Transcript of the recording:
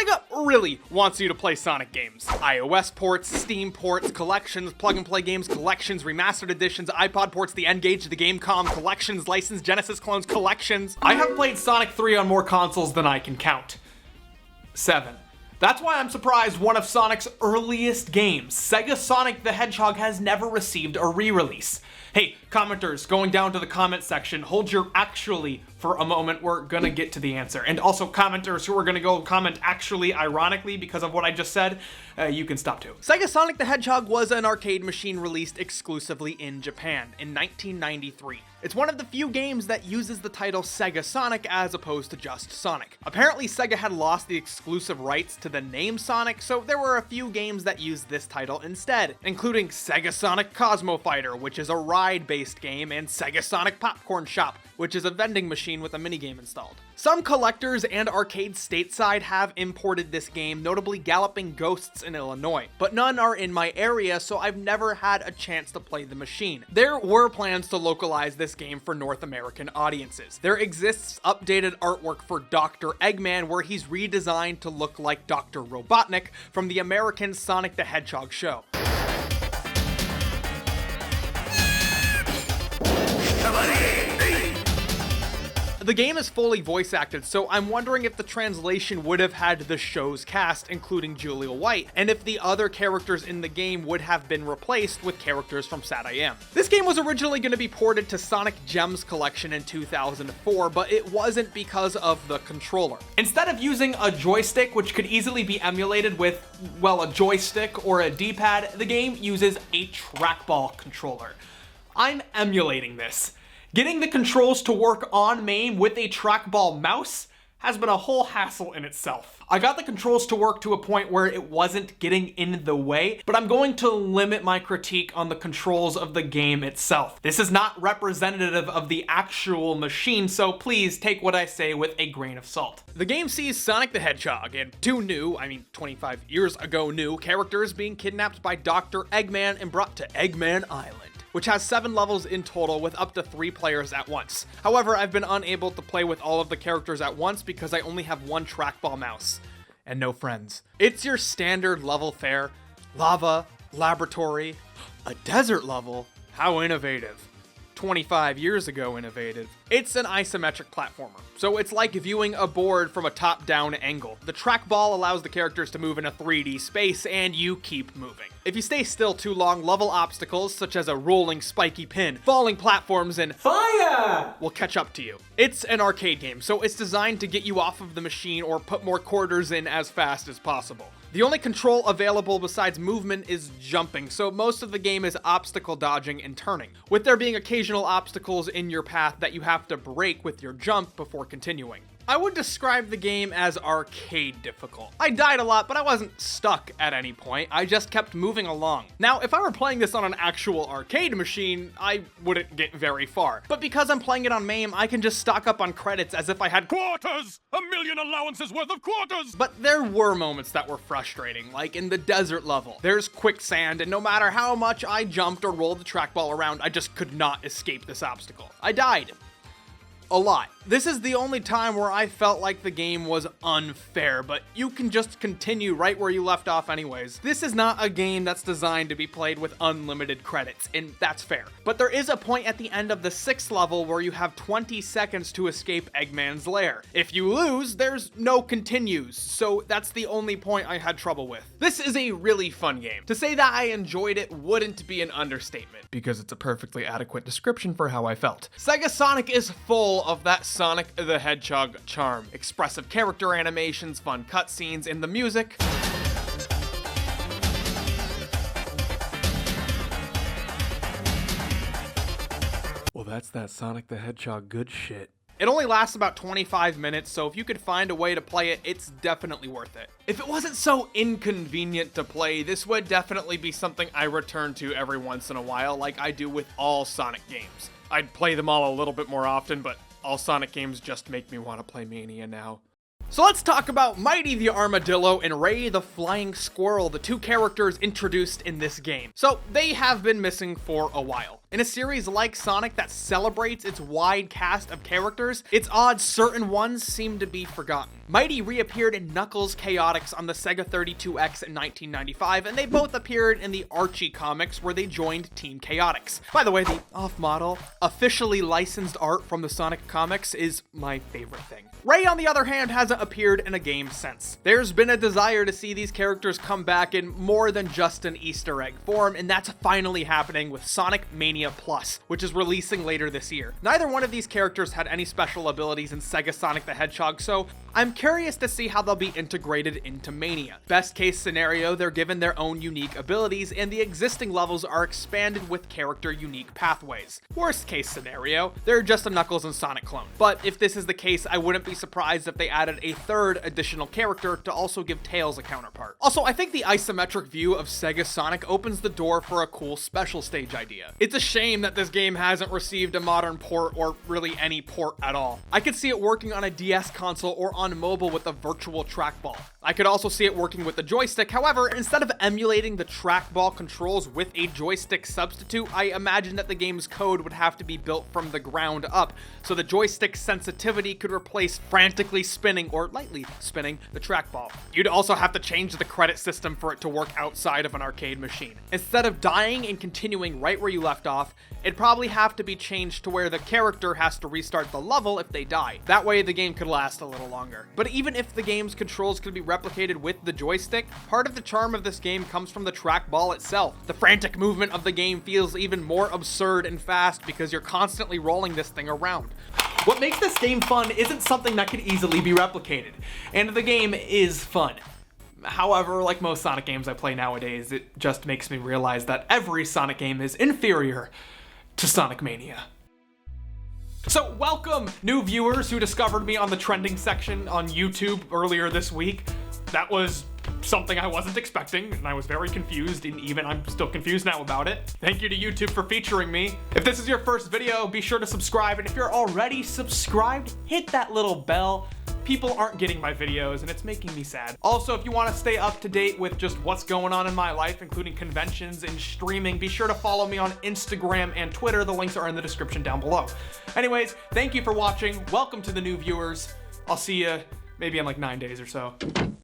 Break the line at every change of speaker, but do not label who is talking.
Sega really wants you to play Sonic games. iOS ports, Steam ports, collections, plug-and-play games, collections, remastered editions, iPod ports, the N-Gage, the Gamecom, collections, licensed Genesis clones, collections. I have played Sonic 3 on more consoles than I can count. 7. That's why I'm surprised one of Sonic's earliest games, SEGASonic the Hedgehog, has never received a re-release. Hey, commenters, going down to the comment section, hold your actually for a moment, we're gonna get to the answer. And also commenters who are gonna go comment actually ironically because of what I just said, you can stop too. SEGASonic the Hedgehog was an arcade machine released exclusively in Japan in 1993. It's one of the few games that uses the title SEGASonic as opposed to just Sonic. Apparently Sega had lost the exclusive rights to the name Sonic, so there were a few games that used this title instead, including SEGASonic Cosmo Fighter, which is a ride-based game, and SEGASonic Popcorn Shop, which is a vending machine with a minigame installed. Some collectors and arcades stateside have imported this game, notably Galloping Ghosts in Illinois, but none are in my area, so I've never had a chance to play the machine. There were plans to localize this game for North American audiences. There exists updated artwork for Dr. Eggman where he's redesigned to look like Dr. Robotnik from the American Sonic the Hedgehog show. The game is fully voice acted, so I'm wondering if the translation would have had the show's cast, including Julia White, and if the other characters in the game would have been replaced with characters from Sat.I.M. This game was originally going to be ported to Sonic Gems Collection in 2004, but it wasn't because of the controller. Instead of using a joystick, which could easily be emulated with, well, a joystick or a D-pad, the game uses a trackball controller. I'm emulating this. Getting the controls to work on MAME with a trackball mouse has been a whole hassle in itself. I got the controls to work to a point where it wasn't getting in the way, but I'm going to limit my critique on the controls of the game itself. This is not representative of the actual machine, so please take what I say with a grain of salt. The game sees Sonic the Hedgehog and two new, 25 years ago new, characters being kidnapped by Dr. Eggman and brought to Eggman Island, which has 7 levels in total with up to 3 players at once. However, I've been unable to play with all of the characters at once because I only have one trackball mouse and no friends. It's your standard level fare: lava, laboratory, a desert level. How innovative. 25 years ago innovative. It's an isometric platformer, so it's like viewing a board from a top-down angle. The trackball allows the characters to move in a 3D space, and you keep moving. If you stay still too long, level obstacles such as a rolling spiky pin, falling platforms, and fire will catch up to you. It's an arcade game, so it's designed to get you off of the machine or put more quarters in as fast as possible. The only control available besides movement is jumping, so most of the game is obstacle dodging and turning, with there being occasional obstacles in your path that you have to break with your jump before continuing. I would describe the game as arcade difficult. I died a lot, but I wasn't stuck at any point. I just kept moving along. Now, if I were playing this on an actual arcade machine, I wouldn't get very far. But because I'm playing it on MAME, I can just stock up on credits as if I had quarters! A million allowances worth of quarters! But there were moments that were frustrating, like in the desert level. There's quicksand, and no matter how much I jumped or rolled the trackball around, I just could not escape this obstacle. I died. A lot. This is the only time where I felt like the game was unfair, but you can just continue right where you left off anyways. This is not a game that's designed to be played with unlimited credits, and that's fair. But there is a point at the end of the 6th level where you have 20 seconds to escape Eggman's lair. If you lose, there's no continues, so that's the only point I had trouble with. This is a really fun game. To say that I enjoyed it wouldn't be an understatement, because it's a perfectly adequate description for how I felt. SEGASonic is full of that Sonic the Hedgehog charm. Expressive character animations, fun cutscenes, and the music. Well, that's that Sonic the Hedgehog good shit. It only lasts about 25 minutes, so if you could find a way to play it, it's definitely worth it. If it wasn't so inconvenient to play, this would definitely be something I return to every once in a while, like I do with all Sonic games. I'd play them all a little bit more often, but all Sonic games just make me want to play Mania now. So let's talk about Mighty the Armadillo and Ray the Flying Squirrel, the two characters introduced in this game. So they have been missing for a while. In a series like Sonic that celebrates its wide cast of characters, it's odd certain ones seem to be forgotten. Mighty reappeared in Knuckles Chaotix on the Sega 32X in 1995, and they both appeared in the Archie comics where they joined Team Chaotix. By the way, the off-model, officially licensed art from the Sonic comics is my favorite thing. Ray, on the other hand, hasn't appeared in a game since. There's been a desire to see these characters come back in more than just an Easter egg form, and that's finally happening with Sonic Mania Plus, which is releasing later this year. Neither one of these characters had any special abilities in SEGASonic the Hedgehog, so I'm curious to see how they'll be integrated into Mania. Best case scenario, they're given their own unique abilities, and the existing levels are expanded with character unique pathways. Worst case scenario, they're just a Knuckles and Sonic clone. But if this is the case, I wouldn't be surprised if they added a third additional character to also give Tails a counterpart. Also, I think the isometric view of Sega Sonic opens the door for a cool special stage idea. It's a shame that this game hasn't received a modern port or really any port at all. I could see it working on a DS console or on mobile with a virtual trackball. I could also see it working with the joystick. However, instead of emulating the trackball controls with a joystick substitute, I imagine that the game's code would have to be built from the ground up, so the joystick sensitivity could replace frantically spinning or lightly spinning the trackball. You'd also have to change the credit system for it to work outside of an arcade machine. Instead of dying and continuing right where you left off, it'd probably have to be changed to where the character has to restart the level if they die. That way the game could last a little longer. But even if the game's controls could be replicated with the joystick, part of the charm of this game comes from the trackball itself. The frantic movement of the game feels even more absurd and fast because you're constantly rolling this thing around. What makes this game fun isn't something that could easily be replicated, and the game is fun. However, like most Sonic games I play nowadays, it just makes me realize that every Sonic game is inferior to Sonic Mania. So welcome, new viewers who discovered me on the trending section on YouTube earlier this week. That was something I wasn't expecting, and I was very confused, and even I'm still confused now about it. Thank you to YouTube for featuring me. If this is your first video, be sure to subscribe, and if you're already subscribed, hit that little bell. People aren't getting my videos, and it's making me sad. Also, if you want to stay up to date with just what's going on in my life, including conventions and streaming, be sure to follow me on Instagram and Twitter. The links are in the description down below. Anyways, thank you for watching. Welcome to the new viewers. I'll see you maybe in like 9 days or so.